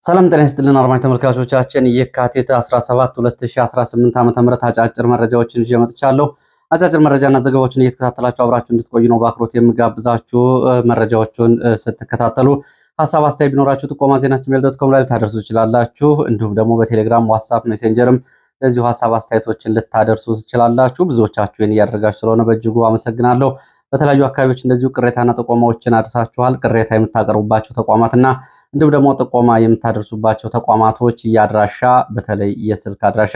ሰላም ጤና ይስጥልን አድማጭ ተመልካቾቻችን የካቲት 17 2018 ዓ.ም አጫጭር መረጃዎችን ይዤ መጥቻለሁ። አጫጭር መረጃና ዘገባዎችን እየተከታተላችሁ አብራችሁ እንድትቆዩ ነው በአክብሮት የምጋብዛችሁ። መረጃዎቹን ስትከታተሉ ሀሳብ አስተያየት ቢኖራችሁ ጥቆማ ዜናችን@gmail.com ላይ ልታደርሱ ትችላላችሁ። እንዲሁም ደግሞ በቴሌግራም፣ ዋትስአፕ፣ ሜሴንጀርም ለዚሁ ሀሳብ አስተያየቶችን ልታደርሱ ትችላላችሁ። ብዙዎቻችሁ ይህን እያደረጋችሁ ስለሆነ በእጅጉ አመሰግናለሁ። በተለያዩ አካባቢዎች እንደዚሁ ቅሬታና ጥቆማዎችን አድርሳችኋል። ቅሬታ የምታቀርቡባቸው ተቋማትና እንዲሁም ደግሞ ጥቆማ የምታደርሱባቸው ተቋማቶች የአድራሻ በተለይ የስልክ አድራሻ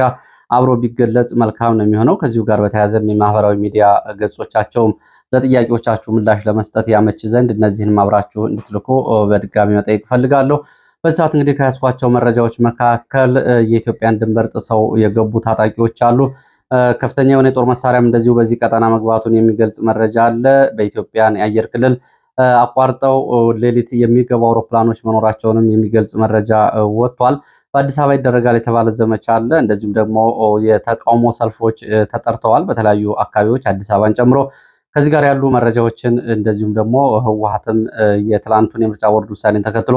አብሮ ቢገለጽ መልካም ነው የሚሆነው። ከዚሁ ጋር በተያያዘም የማህበራዊ ሚዲያ ገጾቻቸውም ለጥያቄዎቻችሁ ምላሽ ለመስጠት ያመች ዘንድ እነዚህን አብራችሁ እንድትልኩ በድጋሚ መጠየቅ ፈልጋለሁ። በዚህ ሰዓት እንግዲህ ከያዝኳቸው መረጃዎች መካከል የኢትዮጵያን ድንበር ጥሰው የገቡ ታጣቂዎች አሉ። ከፍተኛ የሆነ የጦር መሳሪያም እንደዚሁ በዚህ ቀጠና መግባቱን የሚገልጽ መረጃ አለ። በኢትዮጵያን የአየር ክልል አቋርጠው ሌሊት የሚገቡ አውሮፕላኖች መኖራቸውንም የሚገልጽ መረጃ ወጥቷል። በአዲስ አበባ ይደረጋል የተባለ ዘመቻ አለ። እንደዚሁም ደግሞ የተቃውሞ ሰልፎች ተጠርተዋል በተለያዩ አካባቢዎች አዲስ አበባን ጨምሮ። ከዚህ ጋር ያሉ መረጃዎችን እንደዚሁም ደግሞ ህወሓትም የትላንቱን የምርጫ ቦርድ ውሳኔን ተከትሎ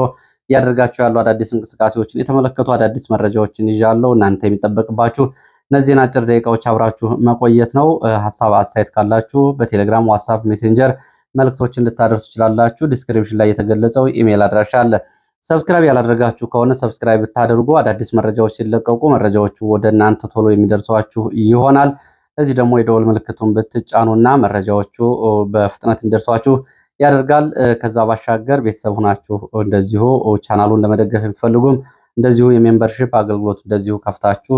እያደረጋቸው ያሉ አዳዲስ እንቅስቃሴዎችን የተመለከቱ አዳዲስ መረጃዎችን ይዣለሁ። እናንተ የሚጠበቅባችሁ እነዚህን አጭር ደቂቃዎች አብራችሁ መቆየት ነው። ሀሳብ አስተያየት ካላችሁ በቴሌግራም፣ ዋትስአፕ፣ ሜሴንጀር መልእክቶችን ልታደርሱ ትችላላችሁ። ዲስክሪፕሽን ላይ የተገለጸው ኢሜል አድራሻ አለ። ሰብስክራይብ ያላደረጋችሁ ከሆነ ሰብስክራይብ ብታደርጉ አዳዲስ መረጃዎች ሲለቀቁ መረጃዎቹ ወደ እናንተ ቶሎ የሚደርሷችሁ ይሆናል። እዚህ ደግሞ የደወል ምልክቱን ብትጫኑና መረጃዎቹ በፍጥነት እንዲደርሷችሁ ያደርጋል። ከዛ ባሻገር ቤተሰብ ሆናችሁ እንደዚሁ ቻናሉን ለመደገፍ የሚፈልጉም እንደዚሁ የሜምበርሺፕ አገልግሎት እንደዚሁ ከፍታችሁ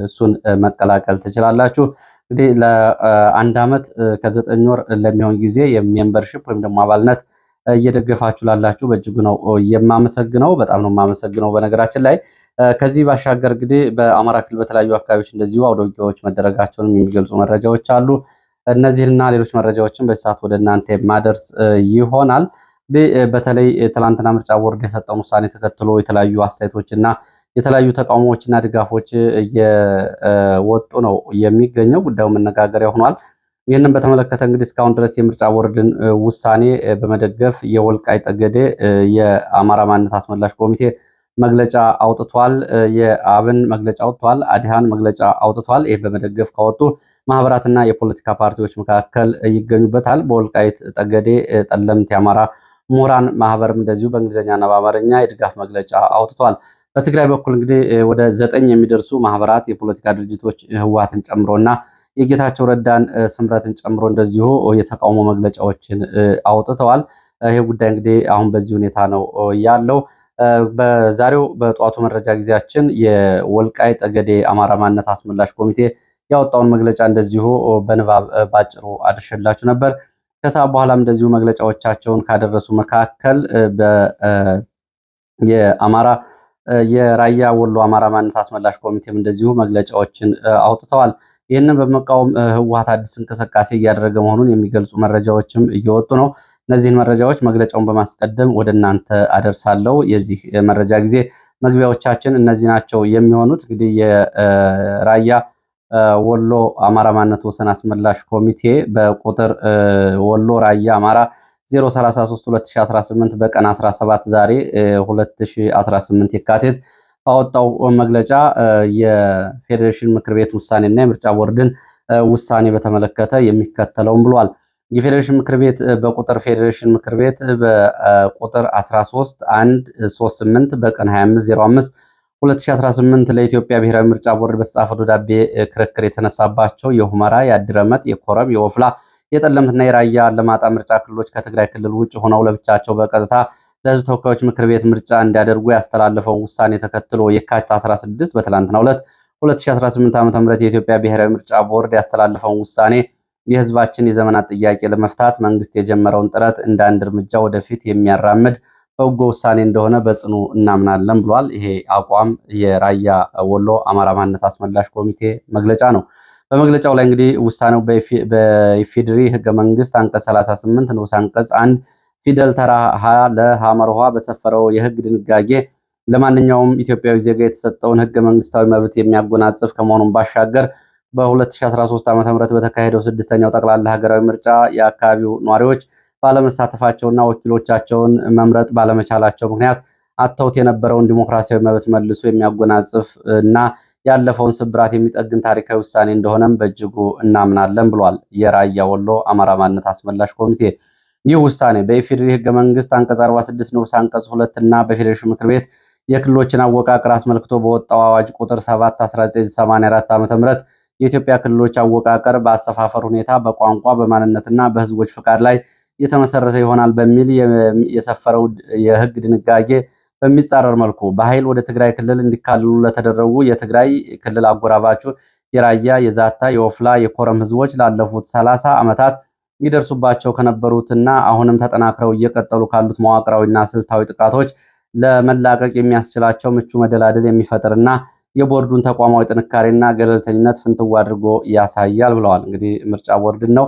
እሱን መቀላቀል ትችላላችሁ። እንግዲህ ለአንድ ዓመት ከ9 ወር ለሚሆን ጊዜ የሜምበርሺፕ ወይም ደግሞ አባልነት እየደገፋችሁ ላላችሁ በእጅጉ ነው የማመሰግነው። በጣም ነው የማመሰግነው። በነገራችን ላይ ከዚህ ባሻገር እንግዲህ በአማራ ክልል በተለያዩ አካባቢዎች እንደዚሁ አውደ ውጊያዎች መደረጋቸውን የሚገልጹ መረጃዎች አሉ። እነዚህንና ሌሎች መረጃዎችን በሰዓት ወደ እናንተ የማደርስ ይሆናል። በተለይ ትላንትና ምርጫ ቦርድ የሰጠውን ውሳኔ ተከትሎ የተለያዩ አስተያየቶችና የተለያዩ ተቃውሞዎችና ድጋፎች እየወጡ ነው የሚገኘው። ጉዳዩ መነጋገሪያ ሆኗል። ይህንን በተመለከተ እንግዲህ እስካሁን ድረስ የምርጫ ቦርድን ውሳኔ በመደገፍ የወልቃይት ጠገዴ የአማራ ማንነት አስመላሽ ኮሚቴ መግለጫ አውጥቷል። የአብን መግለጫ አውጥቷል። አዲሃን መግለጫ አውጥቷል። ይህ በመደገፍ ካወጡ ማህበራትና የፖለቲካ ፓርቲዎች መካከል ይገኙበታል። በወልቃይት ጠገዴ ጠለምት የአማራ ምሁራን ማህበርም እንደዚሁ በእንግሊዝኛና በአማርኛ የድጋፍ መግለጫ አውጥቷል። በትግራይ በኩል እንግዲህ ወደ 9 የሚደርሱ ማህበራት የፖለቲካ ድርጅቶች ህወሓትን ጨምሮና የጌታቸው ረዳን ስምረትን ጨምሮ እንደዚሁ የተቃውሞ መግለጫዎችን አውጥተዋል። ይህ ጉዳይ እንግዲህ አሁን በዚህ ሁኔታ ነው ያለው። በዛሬው በጠዋቱ መረጃ ጊዜያችን የወልቃይት ጠገዴ አማራ ማንነት አስመላሽ ኮሚቴ ያወጣውን መግለጫ እንደዚሁ በንባብ ባጭሩ አድርሼላችሁ ነበር። ከሰዓት በኋላም እንደዚሁ መግለጫዎቻቸውን ካደረሱ መካከል የአማራ የራያ ወሎ አማራ ማንነት አስመላሽ ኮሚቴም እንደዚሁ መግለጫዎችን አውጥተዋል። ይህንን በመቃወም ህወሓት አዲስ እንቅስቃሴ እያደረገ መሆኑን የሚገልጹ መረጃዎችም እየወጡ ነው። እነዚህን መረጃዎች መግለጫውን በማስቀደም ወደ እናንተ አደርሳለሁ። የዚህ መረጃ ጊዜ መግቢያዎቻችን እነዚህ ናቸው የሚሆኑት። እንግዲህ የራያ ወሎ አማራ ማንነት ወሰን አስመላሽ ኮሚቴ በቁጥር ወሎ ራያ አማራ 033/2018 በቀን 17 ዛሬ 2018 የካቲት ባወጣው መግለጫ የፌዴሬሽን ምክር ቤት ውሳኔና የምርጫ ቦርድን ውሳኔ በተመለከተ የሚከተለውን ብሏል። የፌዴሬሽን ምክር ቤት በቁጥር ፌዴሬሽን ምክር ቤት በቁጥር 13138 በቀን 25/05/2018 ለኢትዮጵያ ብሔራዊ ምርጫ ቦርድ በተጻፈ ደብዳቤ ክርክር የተነሳባቸው የሁመራ፣ የአዲረመጥ፣ የኮረም፣ የወፍላ፣ የጠለምትና የራያ አላማጣ ምርጫ ክልሎች ከትግራይ ክልል ውጭ ሆነው ለብቻቸው በቀጥታ ለሕዝብ ተወካዮች ምክር ቤት ምርጫ እንዲያደርጉ ያስተላለፈውን ውሳኔ ተከትሎ የካቲት 16 በትላንትናው ዕለት 2018 ዓ.ም የኢትዮጵያ ብሔራዊ ምርጫ ቦርድ ያስተላለፈውን ውሳኔ የህዝባችን የዘመናት ጥያቄ ለመፍታት መንግስት የጀመረውን ጥረት እንደ አንድ እርምጃ ወደፊት የሚያራምድ በጎ ውሳኔ እንደሆነ በጽኑ እናምናለን ብሏል። ይሄ አቋም የራያ ወሎ አማራ ማንነት አስመላሽ ኮሚቴ መግለጫ ነው። በመግለጫው ላይ እንግዲህ ውሳኔው በኢፌድሪ ህገ መንግስት አንቀጽ 38 ንዑስ አንቀጽ 1 ፊደል ተራ ሀ ለሐመር ውሃ በሰፈረው የህግ ድንጋጌ ለማንኛውም ኢትዮጵያዊ ዜጋ የተሰጠውን ህገ መንግስታዊ መብት የሚያጎናጽፍ ከመሆኑም ባሻገር በ2013 ዓ.ም በተካሄደው 6ኛው ጠቅላላ ሀገራዊ ምርጫ የአካባቢው ነዋሪዎች ባለመሳተፋቸውና ወኪሎቻቸውን መምረጥ ባለመቻላቸው ምክንያት አተውት የነበረውን ዲሞክራሲያዊ መብት መልሶ የሚያጎናጽፍ እና ያለፈውን ስብራት የሚጠግን ታሪካዊ ውሳኔ እንደሆነም በእጅጉ እናምናለን ብሏል የራያ ወሎ አማራ ማንነት አስመላሽ ኮሚቴ። ይህ ውሳኔ በኢፌዴሪ ህገ መንግስት አንቀጽ 46 ንዑስ አንቀጽ 2 እና በፌዴሬሽን ምክር ቤት የክልሎችን አወቃቀር አስመልክቶ በወጣው አዋጅ ቁጥር 7 1984 ዓ.ም የኢትዮጵያ ክልሎች አወቃቀር በአሰፋፈር ሁኔታ፣ በቋንቋ፣ በማንነትና በህዝቦች ፍቃድ ላይ የተመሰረተ ይሆናል በሚል የሰፈረው የህግ ድንጋጌ በሚጻረር መልኩ በኃይል ወደ ትግራይ ክልል እንዲካለሉ ለተደረጉ የትግራይ ክልል አጎራባቹ የራያ፣ የዛታ፣ የወፍላ፣ የኮረም ህዝቦች ላለፉት 30 ዓመታት ይደርሱባቸው ከነበሩትና አሁንም ተጠናክረው እየቀጠሉ ካሉት መዋቅራዊና ስልታዊ ጥቃቶች ለመላቀቅ የሚያስችላቸው ምቹ መደላደል የሚፈጥርና የቦርዱን ተቋማዊ ጥንካሬና ገለልተኝነት ፍንትው አድርጎ ያሳያል ብለዋል። እንግዲህ ምርጫ ቦርድን ነው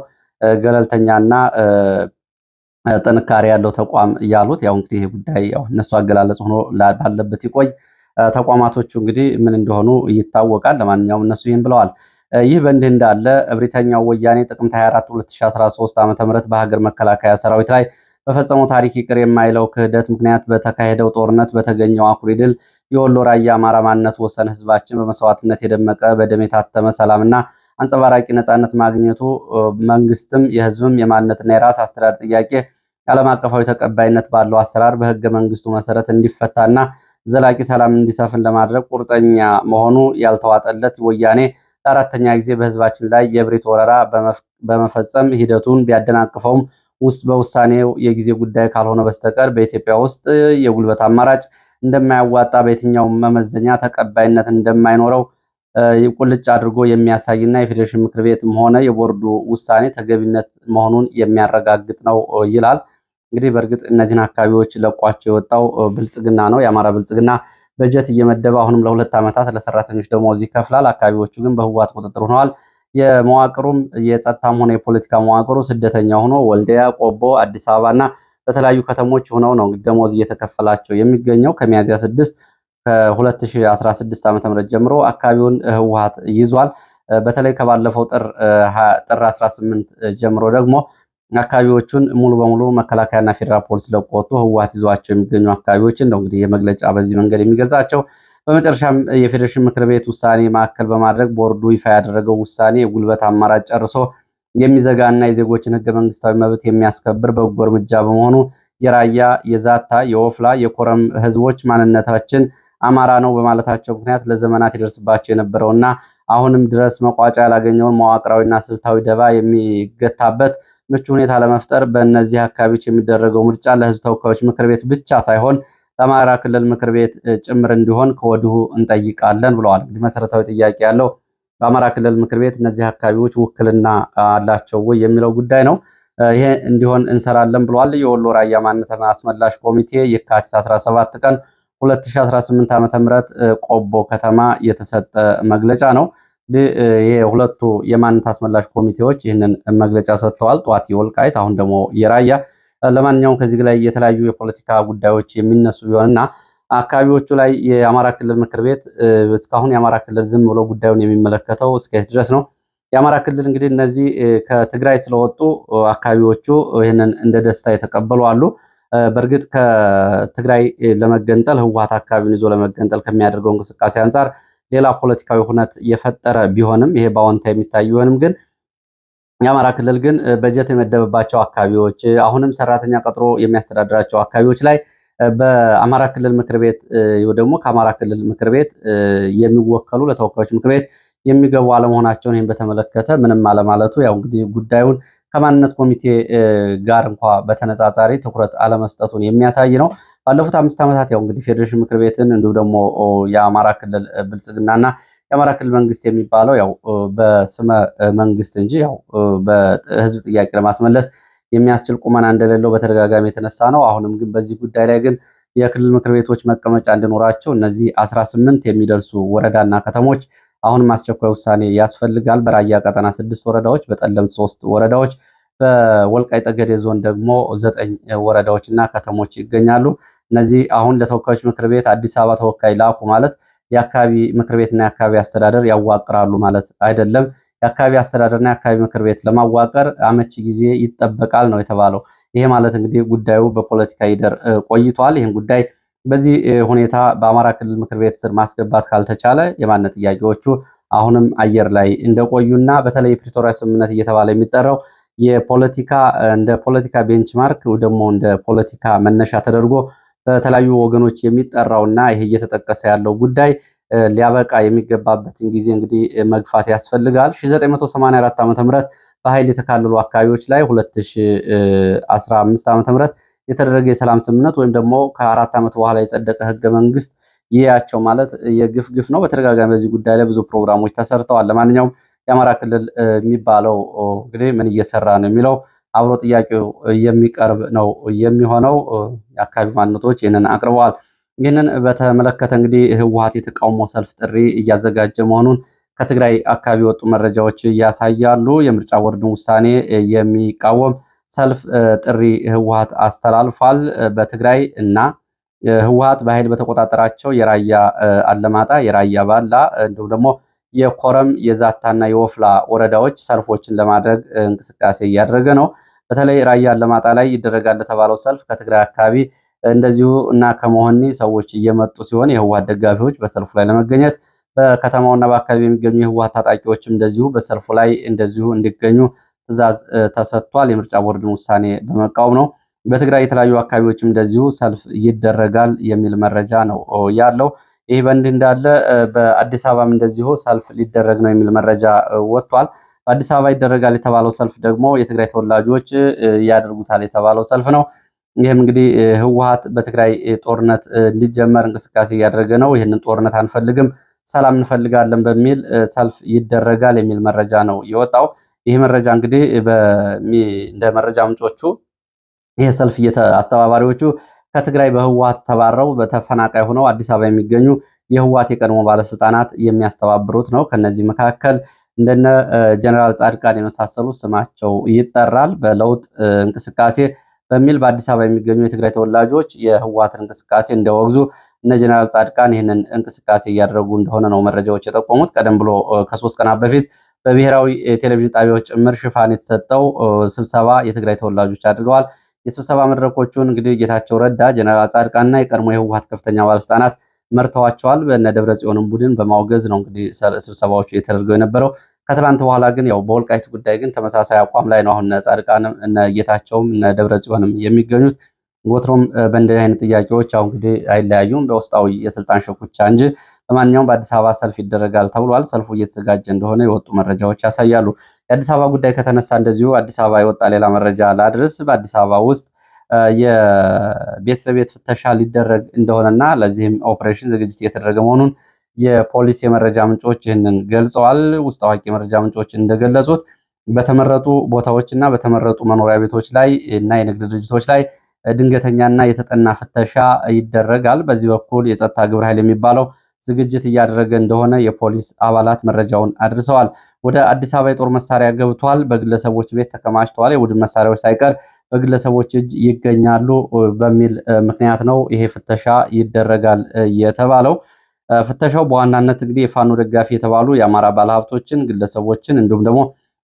ገለልተኛና ጥንካሬ ያለው ተቋም ያሉት። ያው እንግዲህ ይህ ጉዳይ ያው እነሱ አገላለጽ ሆኖ ባለበት ይቆይ። ተቋማቶቹ እንግዲህ ምን እንደሆኑ ይታወቃል። ለማንኛውም እነሱ ይህን ብለዋል። ይህ በእንዲህ እንዳለ እብሪተኛው ወያኔ ጥቅምት 24 2013 ዓ.ም በሀገር መከላከያ ሰራዊት ላይ በፈጸመው ታሪክ ይቅር የማይለው ክህደት ምክንያት በተካሄደው ጦርነት በተገኘው አኩሪ ድል የወሎ ራያ አማራ ማንነት ወሰን ህዝባችን በመስዋዕትነት የደመቀ በደም የታተመ ሰላምና አንጸባራቂ ነጻነት ማግኘቱ መንግስትም የህዝብም የማንነትና የራስ አስተዳደር ጥያቄ ዓለም አቀፋዊ ተቀባይነት ባለው አሰራር በህገ መንግስቱ መሰረት እንዲፈታና ዘላቂ ሰላም እንዲሰፍን ለማድረግ ቁርጠኛ መሆኑ ያልተዋጠለት ወያኔ ለአራተኛ ጊዜ በህዝባችን ላይ የእብሪት ወረራ በመፈጸም ሂደቱን ቢያደናቅፈውም በውሳኔው የጊዜ ጉዳይ ካልሆነ በስተቀር በኢትዮጵያ ውስጥ የጉልበት አማራጭ እንደማያዋጣ በየትኛውም መመዘኛ ተቀባይነት እንደማይኖረው ቁልጭ አድርጎ የሚያሳይና የፌዴሬሽን ምክር ቤትም ሆነ የቦርዱ ውሳኔ ተገቢነት መሆኑን የሚያረጋግጥ ነው ይላል። እንግዲህ በእርግጥ እነዚህን አካባቢዎች ለቋቸው የወጣው ብልጽግና ነው። የአማራ ብልጽግና በጀት እየመደበ አሁንም ለ2 ዓመታት ለሰራተኞች ደሞዝ ይከፍላል። አካባቢዎቹ ግን በህወሓት ቁጥጥር ሆነዋል። የመዋቅሩም የጸጥታም ሆነ የፖለቲካ መዋቅሩ ስደተኛ ሆኖ ወልዲያ፣ ቆቦ፣ አዲስ አበባና በተለያዩ ከተሞች ሆነው ነው ደሞዝ እየተከፈላቸው የሚገኘው። ከሚያዝያ 6 ከ2016 ዓ.ም ጀምሮ አካባቢውን ህወሓት ይዟል። በተለይ ከባለፈው ጥር 18 ጀምሮ ደግሞ አካባቢዎቹን ሙሉ በሙሉ መከላከያና ፌዴራል ፖሊስ ለቆ ወጥቶ ህወሓት ይዟቸው የሚገኙ አካባቢዎችን ነው እንግዲህ የመግለጫ በዚህ መንገድ የሚገልጻቸው። በመጨረሻም የፌዴሬሽን ምክር ቤት ውሳኔ ማዕከል በማድረግ ቦርዱ ይፋ ያደረገው ውሳኔ የጉልበት አማራጭ ጨርሶ የሚዘጋና የዜጎችን ህገ መንግስታዊ መብት የሚያስከብር በጎ እርምጃ በመሆኑ የራያ፣ የዛታ፣ የወፍላ፣ የኮረም ህዝቦች ማንነታችን አማራ ነው በማለታቸው ምክንያት ለዘመናት ይደርስባቸው የነበረውና አሁንም ድረስ መቋጫ ያላገኘውን መዋቅራዊና ስልታዊ ደባ የሚገታበት ምቹ ሁኔታ ለመፍጠር በእነዚህ አካባቢዎች የሚደረገው ምርጫ ለህዝብ ተወካዮች ምክር ቤት ብቻ ሳይሆን ለአማራ ክልል ምክር ቤት ጭምር እንዲሆን ከወዲሁ እንጠይቃለን ብለዋል። እንግዲህ መሰረታዊ ጥያቄ ያለው በአማራ ክልል ምክር ቤት እነዚህ አካባቢዎች ውክልና አላቸው ወይ የሚለው ጉዳይ ነው። ይሄ እንዲሆን እንሰራለን ብለዋል። የወሎ ራያ ማንነት አስመላሽ ኮሚቴ የካቲት 17 ቀን 2018 ዓ.ም ቆቦ ከተማ የተሰጠ መግለጫ ነው። የሁለቱ የማንነት አስመላሽ ኮሚቴዎች ይህንን መግለጫ ሰጥተዋል። ጧት የወልቃይት አሁን ደግሞ የራያ። ለማንኛውም ከዚህ ላይ የተለያዩ የፖለቲካ ጉዳዮች የሚነሱ ቢሆንና አካባቢዎቹ ላይ የአማራ ክልል ምክር ቤት እስካሁን የአማራ ክልል ዝም ብሎ ጉዳዩን የሚመለከተው እስከየት ድረስ ነው? የአማራ ክልል እንግዲህ እነዚህ ከትግራይ ስለወጡ አካባቢዎቹ ይህንን እንደ ደስታ የተቀበሉ አሉ። በእርግጥ ከትግራይ ለመገንጠል ህወሓት አካባቢውን ይዞ ለመገንጠል ከሚያደርገው እንቅስቃሴ አንጻር ሌላ ፖለቲካዊ ሁነት የፈጠረ ቢሆንም ይሄ በአዎንታ የሚታይ ቢሆንም ግን የአማራ ክልል ግን በጀት የመደበባቸው አካባቢዎች አሁንም ሰራተኛ ቀጥሮ የሚያስተዳድራቸው አካባቢዎች ላይ በአማራ ክልል ምክር ቤት ደግሞ ከአማራ ክልል ምክር ቤት የሚወከሉ ለተወካዮች ምክር ቤት የሚገቡ አለመሆናቸውን ይህን በተመለከተ ምንም አለማለቱ ያው እንግዲህ ጉዳዩን ከማንነት ኮሚቴ ጋር እንኳ በተነጻጻሪ ትኩረት አለመስጠቱን የሚያሳይ ነው። ባለፉት 5 ዓመታት ያው እንግዲህ ፌዴሬሽን ምክር ቤትን እንዲሁ ደግሞ የአማራ ክልል ብልጽግናና የአማራ ክልል መንግስት የሚባለው ያው በስመ መንግስት እንጂ ያው በህዝብ ጥያቄ ለማስመለስ የሚያስችል ቁመና እንደሌለው በተደጋጋሚ የተነሳ ነው። አሁንም ግን በዚህ ጉዳይ ላይ ግን የክልል ምክር ቤቶች መቀመጫ እንዲኖራቸው እነዚህ 18 የሚደርሱ ወረዳና ከተሞች አሁንም አስቸኳይ ውሳኔ ያስፈልጋል። በራያ ቀጠና 6 ወረዳዎች፣ በጠለምት 3 ወረዳዎች፣ በወልቃይት ጠገዴ ዞን ደግሞ 9 ወረዳዎችና ከተሞች ይገኛሉ። እነዚህ አሁን ለተወካዮች ምክር ቤት አዲስ አበባ ተወካይ ላኩ ማለት የአካባቢ ምክር ቤትና የአካባቢ አስተዳደር ያዋቅራሉ ማለት አይደለም። የአካባቢ አስተዳደርና የአካባቢ ምክር ቤት ለማዋቀር አመቺ ጊዜ ይጠበቃል ነው የተባለው። ይሄ ማለት እንግዲህ ጉዳዩ በፖለቲካ ይደር ቆይቷል። ይህን ጉዳይ በዚህ ሁኔታ በአማራ ክልል ምክር ቤት ስር ማስገባት ካልተቻለ የማንነት ጥያቄዎቹ አሁንም አየር ላይ እንደቆዩና በተለይ የፕሪቶሪያ ስምምነት እየተባለ የሚጠራው የፖለቲካ እንደ ፖለቲካ ቤንችማርክ ደግሞ እንደ ፖለቲካ መነሻ ተደርጎ በተለያዩ ወገኖች የሚጠራውና ይሄ እየተጠቀሰ ያለው ጉዳይ ሊያበቃ የሚገባበትን ጊዜ እንግዲህ መግፋት ያስፈልጋል። 1984 ዓ.ም በኃይል የተካለሉ አካባቢዎች ላይ 2015 ዓ.ም የተደረገ የሰላም ስምምነት ወይም ደግሞ ከ4 ዓመት በኋላ የጸደቀ ህገ መንግስት ይያቸው ማለት የግፍ ግፍ ነው። በተደጋጋሚ በዚህ ጉዳይ ላይ ብዙ ፕሮግራሞች ተሰርተዋል። ለማንኛውም የአማራ ክልል የሚባለው እንግዲህ ምን እየሰራ ነው የሚለው አብሮ ጥያቄው የሚቀርብ ነው የሚሆነው። የአካባቢ ማንነቶች ይህንን አቅርበዋል። ይህንን በተመለከተ እንግዲህ ህወሓት የተቃውሞ ሰልፍ ጥሪ እያዘጋጀ መሆኑን ከትግራይ አካባቢ የወጡ መረጃዎች ያሳያሉ። የምርጫ ቦርድን ውሳኔ የሚቃወም ሰልፍ ጥሪ ህወሓት አስተላልፏል። በትግራይ እና ህወሓት በኃይል በተቆጣጠራቸው የራያ አለማጣ፣ የራያ ባላ እንዲሁም ደግሞ የኮረም የዛታና የወፍላ ወረዳዎች ሰልፎችን ለማድረግ እንቅስቃሴ እያደረገ ነው። በተለይ ራያ አለማጣ ላይ ይደረጋል ለተባለው ሰልፍ ከትግራይ አካባቢ እንደዚሁ እና ከመሆኒ ሰዎች እየመጡ ሲሆን የህወሓት ደጋፊዎች በሰልፉ ላይ ለመገኘት በከተማውና በአካባቢ የሚገኙ የህወሓት ታጣቂዎችም እንደዚሁ በሰልፉ ላይ እንደዚሁ እንዲገኙ ትዕዛዝ ተሰጥቷል። የምርጫ ቦርድን ውሳኔ በመቃወም ነው። በትግራይ የተለያዩ አካባቢዎችም እንደዚሁ ሰልፍ ይደረጋል የሚል መረጃ ነው ያለው። ይህ በእንዲህ እንዳለ በአዲስ አበባም እንደዚሁ ሰልፍ ሊደረግ ነው የሚል መረጃ ወጥቷል። በአዲስ አበባ ይደረጋል የተባለው ሰልፍ ደግሞ የትግራይ ተወላጆች ያደርጉታል የተባለው ሰልፍ ነው። ይህም እንግዲህ ህወሓት በትግራይ ጦርነት እንዲጀመር እንቅስቃሴ እያደረገ ነው። ይህንን ጦርነት አንፈልግም፣ ሰላም እንፈልጋለን በሚል ሰልፍ ይደረጋል የሚል መረጃ ነው የወጣው። ይህ መረጃ እንግዲህ እንደ መረጃ ምንጮቹ ይህ ሰልፍ አስተባባሪዎቹ ከትግራይ በህወሓት ተባረው በተፈናቃይ ሆነው አዲስ አበባ የሚገኙ የህወሓት የቀድሞ ባለስልጣናት የሚያስተባብሩት ነው። ከነዚህ መካከል እንደነ ጀነራል ጻድቃን የመሳሰሉ ስማቸው ይጠራል። በለውጥ እንቅስቃሴ በሚል በአዲስ አበባ የሚገኙ የትግራይ ተወላጆች የህወሓትን እንቅስቃሴ እንደወግዙ እነ ጀነራል ጻድቃን ይህንን እንቅስቃሴ እያደረጉ እንደሆነ ነው መረጃዎች የጠቆሙት። ቀደም ብሎ ከ3 ቀናት በፊት በብሔራዊ ቴሌቪዥን ጣቢያዎች ጭምር ሽፋን የተሰጠው ስብሰባ የትግራይ ተወላጆች አድርገዋል። የስብሰባ መድረኮቹን እንግዲህ ጌታቸው ረዳ፣ ጀነራል ጻድቃንና የቀድሞ የህወሓት ከፍተኛ ባለስልጣናት መርተዋቸዋል። በእነ ደብረ ጽዮንም ቡድን በማውገዝ ነው እንግዲህ ስብሰባዎቹ የተደረገው የነበረው። ከትላንት በኋላ ግን ያው በወልቃይት ጉዳይ ግን ተመሳሳይ አቋም ላይ ነው አሁን እነ ጻድቃንም እነ ጌታቸውም እነ ደብረ ጽዮንም የሚገኙት። ወትሮም በእንደዚህ አይነት ጥያቄዎች አሁን እንግዲህ አይለያዩም በውስጣዊ የስልጣን ሽኩቻ እንጂ። ለማንኛውም በአዲስ አበባ ሰልፍ ይደረጋል ተብሏል። ሰልፉ እየተዘጋጀ እንደሆነ የወጡ መረጃዎች ያሳያሉ። የአዲስ አበባ ጉዳይ ከተነሳ እንደዚሁ አዲስ አበባ የወጣ ሌላ መረጃ ላድርስ። በአዲስ አበባ ውስጥ የቤት ለቤት ፍተሻ ሊደረግ እንደሆነና ለዚህም ኦፕሬሽን ዝግጅት እየተደረገ መሆኑን የፖሊስ የመረጃ ምንጮች ይህንን ገልጸዋል። ውስጥ አዋቂ የመረጃ ምንጮች እንደገለጹት በተመረጡ ቦታዎች እና በተመረጡ መኖሪያ ቤቶች ላይ እና የንግድ ድርጅቶች ላይ ድንገተኛና የተጠና ፍተሻ ይደረጋል። በዚህ በኩል የጸጥታ ግብረ ኃይል የሚባለው ዝግጅት እያደረገ እንደሆነ የፖሊስ አባላት መረጃውን አድርሰዋል። ወደ አዲስ አበባ የጦር መሳሪያ ገብቷል፣ በግለሰቦች ቤት ተከማችተዋል፣ የቡድን መሳሪያዎች ሳይቀር በግለሰቦች እጅ ይገኛሉ በሚል ምክንያት ነው ይሄ ፍተሻ ይደረጋል የተባለው። ፍተሻው በዋናነት እንግዲህ የፋኖ ደጋፊ የተባሉ የአማራ ባለሀብቶችን፣ ግለሰቦችን እንዲሁም ደግሞ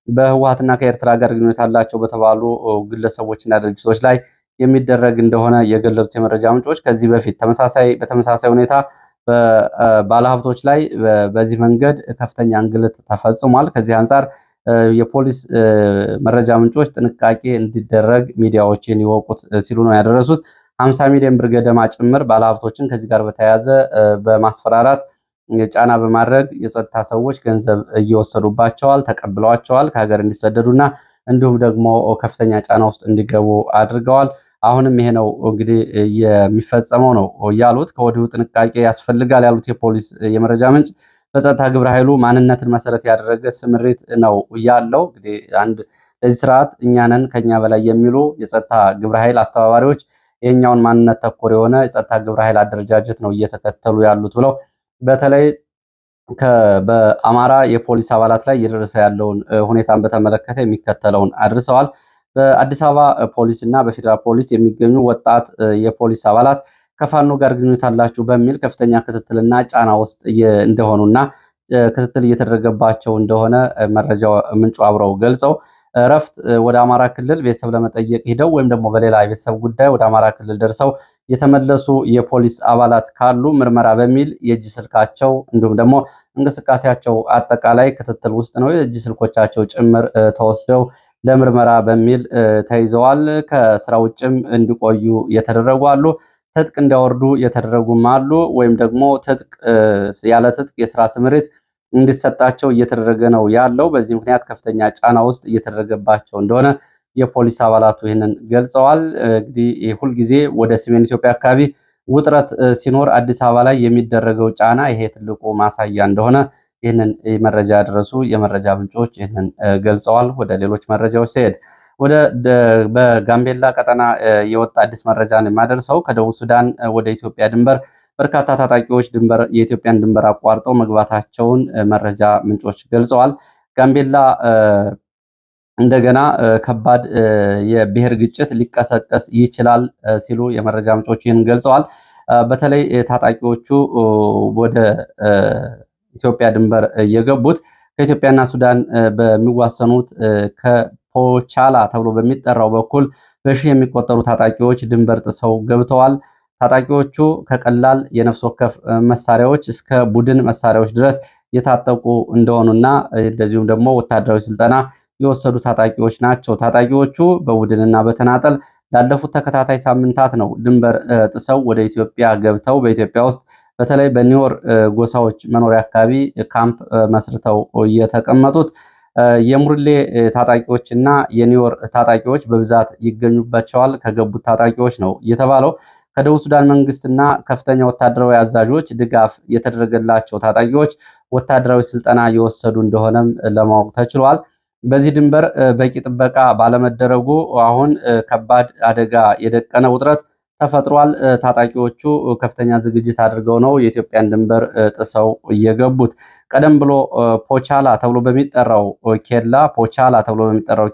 በህወሓትና ከኤርትራ ጋር ግንኙነት አላቸው በተባሉ ግለሰቦችና ድርጅቶች ላይ የሚደረግ እንደሆነ የገለጹት የመረጃ ምንጮች ከዚህ በፊት በተመሳሳይ ሁኔታ በባለሀብቶች ላይ በዚህ መንገድ ከፍተኛ እንግልት ተፈጽሟል። ከዚህ አንጻር የፖሊስ መረጃ ምንጮች ጥንቃቄ እንዲደረግ ሚዲያዎችን ይወቁት ሲሉ ነው ያደረሱት። 50 ሚሊዮን ብር ገደማ ጭምር ባለሀብቶችን ከዚህ ጋር በተያያዘ በማስፈራራት ጫና በማድረግ የጸጥታ ሰዎች ገንዘብ እየወሰዱባቸዋል፣ ተቀብለዋቸዋል፣ ከሀገር እንዲሰደዱና እንዲሁም ደግሞ ከፍተኛ ጫና ውስጥ እንዲገቡ አድርገዋል። አሁንም ይሄ ነው እንግዲህ የሚፈጸመው ነው ያሉት። ከወዲሁ ጥንቃቄ ያስፈልጋል ያሉት የፖሊስ የመረጃ ምንጭ በጸጥታ ግብረ ኃይሉ ማንነትን መሰረት ያደረገ ስምሪት ነው ያለው። እንግዲህ ለዚህ ስርዓት እኛንን ከኛ በላይ የሚሉ የጸጥታ ግብረ ኃይል አስተባባሪዎች የኛውን ማንነት ተኮር የሆነ የጸጥታ ግብረ ኃይል አደረጃጀት ነው እየተከተሉ ያሉት ብለው በተለይ በአማራ የፖሊስ አባላት ላይ እየደረሰ ያለውን ሁኔታን በተመለከተ የሚከተለውን አድርሰዋል። በአዲስ አበባ ፖሊስ እና በፌዴራል ፖሊስ የሚገኙ ወጣት የፖሊስ አባላት ከፋኖ ጋር ግንኙነት አላችሁ በሚል ከፍተኛ ክትትልና ጫና ውስጥ እንደሆኑና ክትትል እየተደረገባቸው እንደሆነ መረጃ ምንጩ አብረው ገልጸው እረፍት ወደ አማራ ክልል ቤተሰብ ለመጠየቅ ሂደው ወይም ደግሞ በሌላ የቤተሰብ ጉዳይ ወደ አማራ ክልል ደርሰው የተመለሱ የፖሊስ አባላት ካሉ ምርመራ በሚል የእጅ ስልካቸው እንዲሁም ደግሞ እንቅስቃሴያቸው አጠቃላይ ክትትል ውስጥ ነው። የእጅ ስልኮቻቸው ጭምር ተወስደው ለምርመራ በሚል ተይዘዋል። ከስራ ውጭም እንዲቆዩ የተደረጉ አሉ። ትጥቅ እንዲያወርዱ የተደረጉም አሉ። ወይም ደግሞ ያለ ትጥቅ የስራ ስምሪት እንዲሰጣቸው እየተደረገ ነው ያለው። በዚህ ምክንያት ከፍተኛ ጫና ውስጥ እየተደረገባቸው እንደሆነ የፖሊስ አባላቱ ይህንን ገልጸዋል። እንግዲህ ሁልጊዜ ወደ ሰሜን ኢትዮጵያ አካባቢ ውጥረት ሲኖር አዲስ አበባ ላይ የሚደረገው ጫና ይሄ ትልቁ ማሳያ እንደሆነ ይህንን መረጃ ያደረሱ የመረጃ ምንጮች ይህንን ገልጸዋል። ወደ ሌሎች መረጃዎች ሲሄድ በጋምቤላ ቀጠና የወጣ አዲስ መረጃን የማደርሰው ከደቡብ ሱዳን ወደ ኢትዮጵያ ድንበር በርካታ ታጣቂዎች የኢትዮጵያን ድንበር አቋርጠው መግባታቸውን መረጃ ምንጮች ገልጸዋል። ጋምቤላ እንደገና ከባድ የብሔር ግጭት ሊቀሰቀስ ይችላል ሲሉ የመረጃ ምንጮች ይህን ገልጸዋል። በተለይ ታጣቂዎቹ ወደ ኢትዮጵያ ድንበር የገቡት ከኢትዮጵያና ሱዳን በሚዋሰኑት ከፖቻላ ተብሎ በሚጠራው በኩል በሺህ የሚቆጠሩ ታጣቂዎች ድንበር ጥሰው ገብተዋል። ታጣቂዎቹ ከቀላል የነፍስ ወከፍ መሳሪያዎች እስከ ቡድን መሳሪያዎች ድረስ የታጠቁ እንደሆኑና እንደዚሁም ደግሞ ወታደራዊ ስልጠና የወሰዱ ታጣቂዎች ናቸው። ታጣቂዎቹ በቡድንና በተናጠል ላለፉት ተከታታይ ሳምንታት ነው ድንበር ጥሰው ወደ ኢትዮጵያ ገብተው በኢትዮጵያ ውስጥ በተለይ በኒወር ጎሳዎች መኖሪያ አካባቢ ካምፕ መስርተው የተቀመጡት። የሙርሌ ታጣቂዎችና የኒወር ታጣቂዎች በብዛት ይገኙባቸዋል ከገቡት ታጣቂዎች ነው የተባለው። ከደቡብ ሱዳን መንግስትና ከፍተኛ ወታደራዊ አዛዦች ድጋፍ የተደረገላቸው ታጣቂዎች ወታደራዊ ስልጠና የወሰዱ እንደሆነም ለማወቅ ተችሏል። በዚህ ድንበር በቂ ጥበቃ ባለመደረጉ አሁን ከባድ አደጋ የደቀነ ውጥረት ተፈጥሯል። ታጣቂዎቹ ከፍተኛ ዝግጅት አድርገው ነው የኢትዮጵያን ድንበር ጥሰው እየገቡት። ቀደም ብሎ ፖቻላ ተብሎ በሚጠራው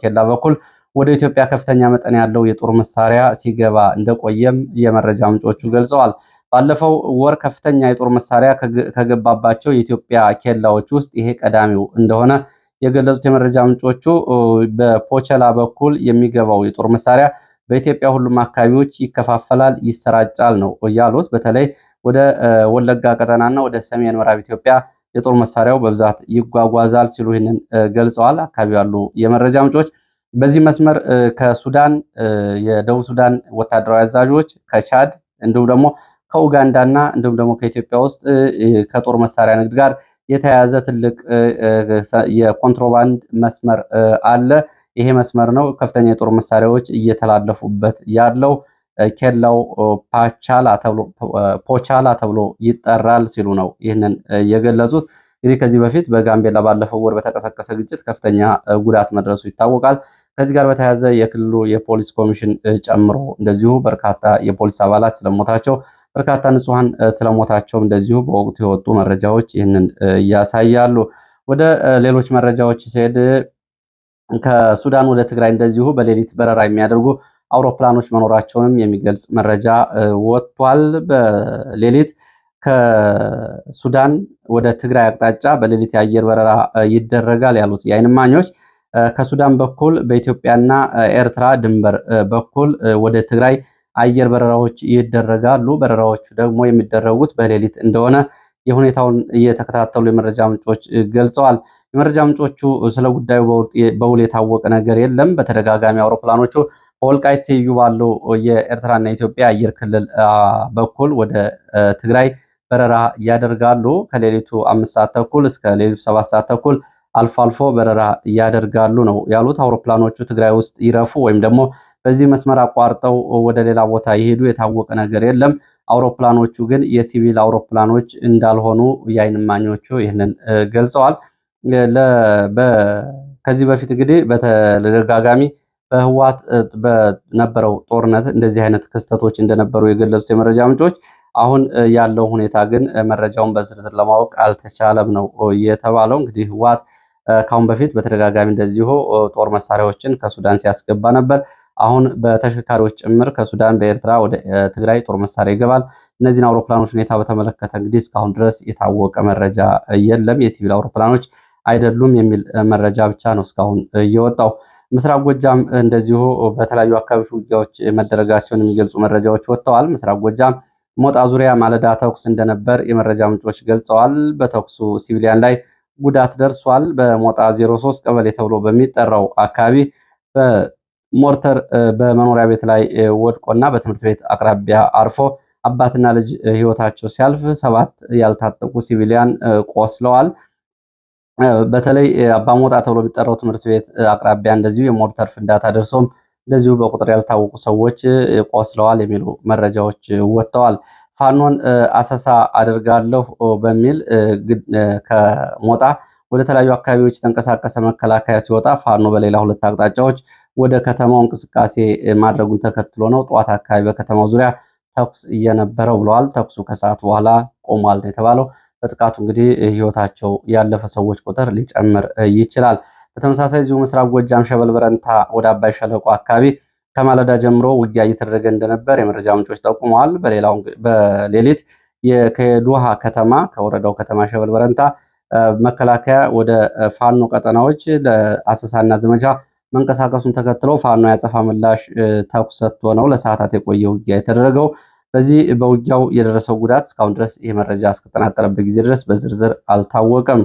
ኬላ በኩል ወደ ኢትዮጵያ ከፍተኛ መጠን ያለው የጦር መሳሪያ ሲገባ እንደቆየም የመረጃ ምንጮቹ ገልጸዋል። ባለፈው ወር ከፍተኛ የጦር መሳሪያ ከገባባቸው የኢትዮጵያ ኬላዎች ውስጥ ይሄ ቀዳሚው እንደሆነ የገለጹት የመረጃ ምንጮቹ በፖቸላ በኩል የሚገባው የጦር መሳሪያ በኢትዮጵያ ሁሉም አካባቢዎች ይከፋፈላል፣ ይሰራጫል ነው ያሉት። በተለይ ወደ ወለጋ ቀጠናና ወደ ሰሜን ምዕራብ ኢትዮጵያ የጦር መሳሪያው በብዛት ይጓጓዛል ሲሉ ይህንን ገልጸዋል። አካባቢ ያሉ የመረጃ ምንጮች በዚህ መስመር ከሱዳን የደቡብ ሱዳን ወታደራዊ አዛዦች ከቻድ እንዲሁም ደግሞ ከኡጋንዳና እንዲሁም ደግሞ ከኢትዮጵያ ውስጥ ከጦር መሳሪያ ንግድ ጋር የተያያዘ ትልቅ የኮንትሮባንድ መስመር አለ። ይሄ መስመር ነው ከፍተኛ የጦር መሳሪያዎች እየተላለፉበት ያለው። ኬላው ፖቻላ ተብሎ ይጠራል ሲሉ ነው ይህንን የገለጹት። እንግዲህ ከዚህ በፊት በጋምቤላ ባለፈው ወር በተቀሰቀሰ ግጭት ከፍተኛ ጉዳት መድረሱ ይታወቃል። ከዚህ ጋር በተያያዘ የክልሉ የፖሊስ ኮሚሽን ጨምሮ እንደዚሁ በርካታ የፖሊስ አባላት ስለሞታቸው፣ በርካታ ንጹሐን ስለሞታቸው እንደዚሁ በወቅቱ የወጡ መረጃዎች ይህንን ያሳያሉ። ወደ ሌሎች መረጃዎች ሲሄድ ከሱዳን ወደ ትግራይ እንደዚሁ በሌሊት በረራ የሚያደርጉ አውሮፕላኖች መኖራቸውንም የሚገልጽ መረጃ ወጥቷል። በሌሊት ከሱዳን ወደ ትግራይ አቅጣጫ በሌሊት የአየር በረራ ይደረጋል ያሉት የዓይን እማኞች ከሱዳን በኩል በኢትዮጵያና ኤርትራ ድንበር በኩል ወደ ትግራይ አየር በረራዎች ይደረጋሉ። በረራዎቹ ደግሞ የሚደረጉት በሌሊት እንደሆነ የሁኔታውን እየተከታተሉ የመረጃ ምንጮች ገልጸዋል። የመረጃ ምንጮቹ ስለ ጉዳዩ በውል የታወቀ ነገር የለም። በተደጋጋሚ አውሮፕላኖቹ በወልቃይት ትይዩ ባለው የኤርትራና የኢትዮጵያ አየር ክልል በኩል ወደ ትግራይ በረራ ያደርጋሉ። ከሌሊቱ 5 ሰዓት ተኩል እስከ ሌሊቱ 7 ሰዓት ተኩል አልፎ አልፎ በረራ ያደርጋሉ ነው ያሉት። አውሮፕላኖቹ ትግራይ ውስጥ ይረፉ ወይም ደግሞ በዚህ መስመር አቋርጠው ወደ ሌላ ቦታ ይሄዱ የታወቀ ነገር የለም። አውሮፕላኖቹ ግን የሲቪል አውሮፕላኖች እንዳልሆኑ የዓይን እማኞቹ ይህንን ገልጸዋል። ከዚህ በፊት እንግዲህ በተደጋጋሚ በህወሓት በነበረው ጦርነት እንደዚህ አይነት ክስተቶች እንደነበሩ የገለጹት የመረጃ ምንጮች አሁን ያለው ሁኔታ ግን መረጃውን በዝርዝር ለማወቅ አልተቻለም ነው የተባለው። እንግዲህ ህወሓት ካሁን በፊት በተደጋጋሚ እንደዚሁ ጦር መሳሪያዎችን ከሱዳን ሲያስገባ ነበር። አሁን በተሽከርካሪዎች ጭምር ከሱዳን በኤርትራ ወደ ትግራይ ጦር መሳሪያ ይገባል። እነዚህን አውሮፕላኖች ሁኔታ በተመለከተ እንግዲህ እስካሁን ድረስ የታወቀ መረጃ የለም። የሲቪል አውሮፕላኖች አይደሉም የሚል መረጃ ብቻ ነው እስካሁን እየወጣው። ምስራቅ ጎጃም እንደዚሁ በተለያዩ አካባቢዎች ውጊያዎች መደረጋቸውን የሚገልጹ መረጃዎች ወጥተዋል። ምስራቅ ጎጃም ሞጣ ዙሪያ ማለዳ ተኩስ እንደነበር የመረጃ ምንጮች ገልጸዋል። በተኩሱ ሲቪሊያን ላይ ጉዳት ደርሷል። በሞጣ 03 ቀበሌ ተብሎ በሚጠራው አካባቢ በሞርተር በመኖሪያ ቤት ላይ ወድቆና በትምህርት ቤት አቅራቢያ አርፎ አባትና ልጅ ህይወታቸው ሲያልፍ 7 ያልታጠቁ ሲቪሊያን ቆስለዋል። በተለይ አባሞጣ ተብሎ የሚጠራው ትምህርት ቤት አቅራቢያ እንደዚሁ የሞርተር ፍንዳታ ደርሶም እንደዚሁ በቁጥር ያልታወቁ ሰዎች ቆስለዋል የሚሉ መረጃዎች ወጥተዋል። ፋኖን አሰሳ አድርጋለሁ በሚል ከሞጣ ወደ ተለያዩ አካባቢዎች የተንቀሳቀሰ መከላከያ ሲወጣ ፋኖ በሌላ 2 አቅጣጫዎች ወደ ከተማው እንቅስቃሴ ማድረጉን ተከትሎ ነው ጠዋት አካባቢ በከተማው ዙሪያ ተኩስ እየነበረው ብለዋል። ተኩሱ ከሰዓት በኋላ ቆሟል ነው የተባለው። በጥቃቱ እንግዲህ ህይወታቸው ያለፈ ሰዎች ቁጥር ሊጨምር ይችላል። በተመሳሳይ እዚሁ ምስራቅ ጎጃም ሸበል በረንታ ወደ አባይ ሸለቆ አካባቢ ከማለዳ ጀምሮ ውጊያ እየተደረገ እንደነበር የመረጃ ምንጮች ጠቁመዋል። በሌሊት ከዶሃ ከተማ ከወረዳው ከተማ ሸበል በረንታ መከላከያ ወደ ፋኖ ቀጠናዎች ለአሰሳና ዘመቻ መንቀሳቀሱን ተከትሎ ፋኖ ያጸፋ ምላሽ ተኩስ ሰጥቶ ነው ለሰዓታት የቆየ ውጊያ የተደረገው። በዚህ በውጊያው የደረሰው ጉዳት እስካሁን ድረስ ይህ መረጃ እስከተጠናቀረበት ጊዜ ድረስ በዝርዝር አልታወቀም።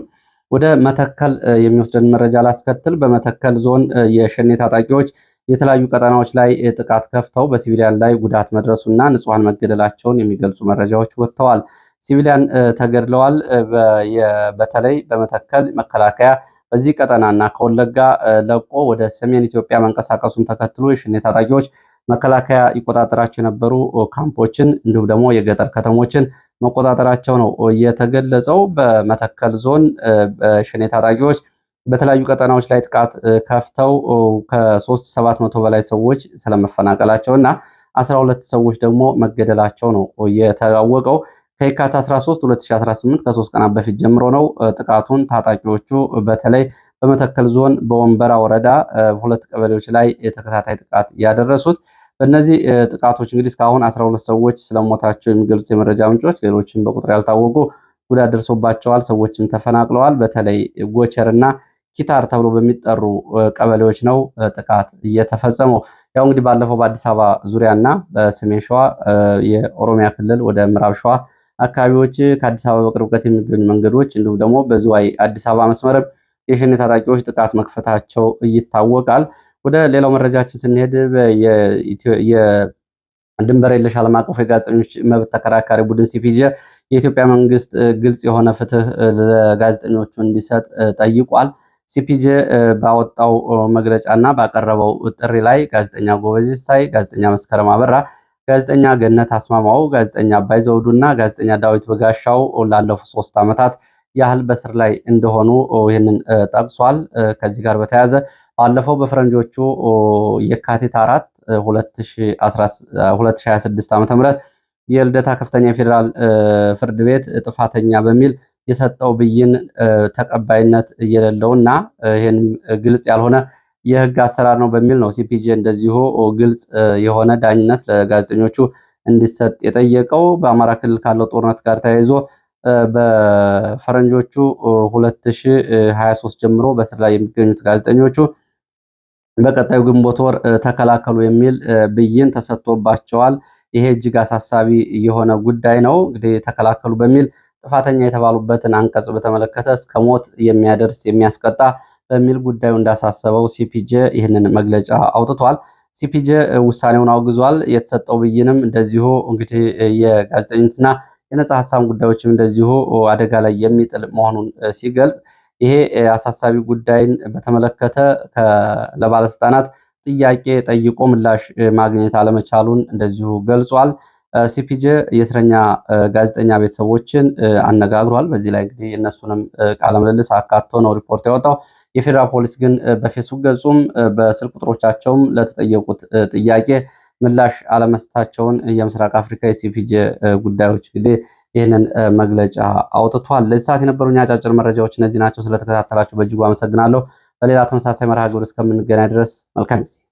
ወደ መተከል የሚወስደን መረጃ ላስከትል። በመተከል ዞን የሸኔ ታጣቂዎች የተለያዩ ቀጠናዎች ላይ ጥቃት ከፍተው በሲቪሊያን ላይ ጉዳት መድረሱና ንጹሐን መገደላቸውን የሚገልጹ መረጃዎች ወጥተዋል። ሲቪሊያን ተገድለዋል። በተለይ በመተከል መከላከያ በዚህ ቀጠናና ከወለጋ ለቆ ወደ ሰሜን ኢትዮጵያ መንቀሳቀሱን ተከትሎ የሸኔ ታጣቂዎች መከላከያ ይቆጣጠራቸው የነበሩ ካምፖችን እንዲሁም ደግሞ የገጠር ከተሞችን መቆጣጠራቸው ነው የተገለጸው። በመተከል ዞን በሸኔ ታጣቂዎች በተለያዩ ቀጠናዎች ላይ ጥቃት ከፍተው ከ3700 በላይ ሰዎች ስለመፈናቀላቸው እና 12 ሰዎች ደግሞ መገደላቸው ነው የታወቀው። ከየካቲት 13 2018 ከ3 ቀናት በፊት ጀምሮ ነው ጥቃቱን ታጣቂዎቹ በተለይ በመተከል ዞን በወንበራ ወረዳ 2 ቀበሌዎች ላይ የተከታታይ ጥቃት ያደረሱት። በእነዚህ ጥቃቶች እንግዲህ እስካሁን 12 ሰዎች ስለሞታቸው የሚገልጹት የመረጃ ምንጮች ሌሎችም በቁጥር ያልታወቁ ጉዳት ደርሶባቸዋል፣ ሰዎችም ተፈናቅለዋል። በተለይ ጎቸርና ኪታር ተብሎ በሚጠሩ ቀበሌዎች ነው ጥቃት እየተፈጸመው። ያው እንግዲህ ባለፈው በአዲስ አበባ ዙሪያና በሰሜን ሸዋ የኦሮሚያ ክልል ወደ ምዕራብ ሸዋ አካባቢዎች ከአዲስ አበባ በቅርብ ርቀት የሚገኙ መንገዶች እንዲሁም ደግሞ በዝዋይ አዲስ አበባ መስመር የሸኔ ታጣቂዎች ጥቃት መክፈታቸው ይታወቃል። ወደ ሌላው መረጃችን ስንሄድ የድንበር የለሽ ዓለም አቀፍ የጋዜጠኞች መብት ተከራካሪ ቡድን ሲፒጄ የኢትዮጵያ መንግስት ግልጽ የሆነ ፍትህ ለጋዜጠኞቹ እንዲሰጥ ጠይቋል። ሲፒጄ ባወጣው መግለጫና ባቀረበው ጥሪ ላይ ጋዜጠኛ ጎበዜ ሲሳይ፣ ጋዜጠኛ መስከረም አበራ፣ ጋዜጠኛ ገነት አስማማው፣ ጋዜጠኛ አባይ ዘውዱና ጋዜጠኛ ዳዊት በጋሻው ላለፉት 3 ዓመታት ያህል በስር ላይ እንደሆኑ ይህንን ጠቅሷል። ከዚህ ጋር በተያያዘ ባለፈው በፈረንጆቹ የካቲት 4 2026 ዓ.ም የልደታ ከፍተኛ የፌዴራል ፍርድ ቤት ጥፋተኛ በሚል የሰጠው ብይን ተቀባይነት የሌለውና ይህን ግልጽ ያልሆነ የህግ አሰራር ነው በሚል ነው ሲፒጄ እንደዚሁ ግልጽ የሆነ ዳኝነት ለጋዜጠኞቹ እንዲሰጥ የጠየቀው። በአማራ ክልል ካለው ጦርነት ጋር ተያይዞ በፈረንጆቹ 2023 ጀምሮ በስር ላይ የሚገኙት ጋዜጠኞቹ በቀጣዩ ግንቦት ወር ተከላከሉ የሚል ብይን ተሰጥቶባቸዋል። ይሄ እጅግ አሳሳቢ የሆነ ጉዳይ ነው። እንግዲህ ተከላከሉ በሚል ጥፋተኛ የተባሉበትን አንቀጽ በተመለከተ እስከ ሞት የሚያደርስ የሚያስቀጣ በሚል ጉዳዩ እንዳሳሰበው ሲፒጄ ይህንን መግለጫ አውጥቷል። ሲፒጄ ውሳኔውን አውግዟል። የተሰጠው ብይንም እንደዚሁ እንግዲህ የጋዜጠኝነትና የነጻ ሀሳብ ጉዳዮችም እንደዚሁ አደጋ ላይ የሚጥል መሆኑን ሲገልጽ ይሄ አሳሳቢ ጉዳይን በተመለከተ ለባለስልጣናት ጥያቄ ጠይቆ ምላሽ ማግኘት አለመቻሉን እንደዚሁ ገልጿል። ሲፒጄ የእስረኛ ጋዜጠኛ ቤተሰቦችን አነጋግሯል። በዚህ ላይ እንግዲህ የእነሱንም ቃለ ምልልስ አካቶ ነው ሪፖርት ያወጣው። የፌዴራል ፖሊስ ግን በፌስቡክ ገጹም በስልክ ቁጥሮቻቸውም ለተጠየቁት ጥያቄ ምላሽ አለመስጠታቸውን የምስራቅ አፍሪካ የሲፒጄ ጉዳዮች እንግዲህ ይህንን መግለጫ አውጥቷል። ለዚህ ሰዓት የነበሩኝ አጫጭር መረጃዎች እነዚህ ናቸው። ስለተከታተላችሁ በእጅጉ አመሰግናለሁ። በሌላ ተመሳሳይ መርሃ ግብር እስከምንገናኝ ድረስ መልካም ጊዜ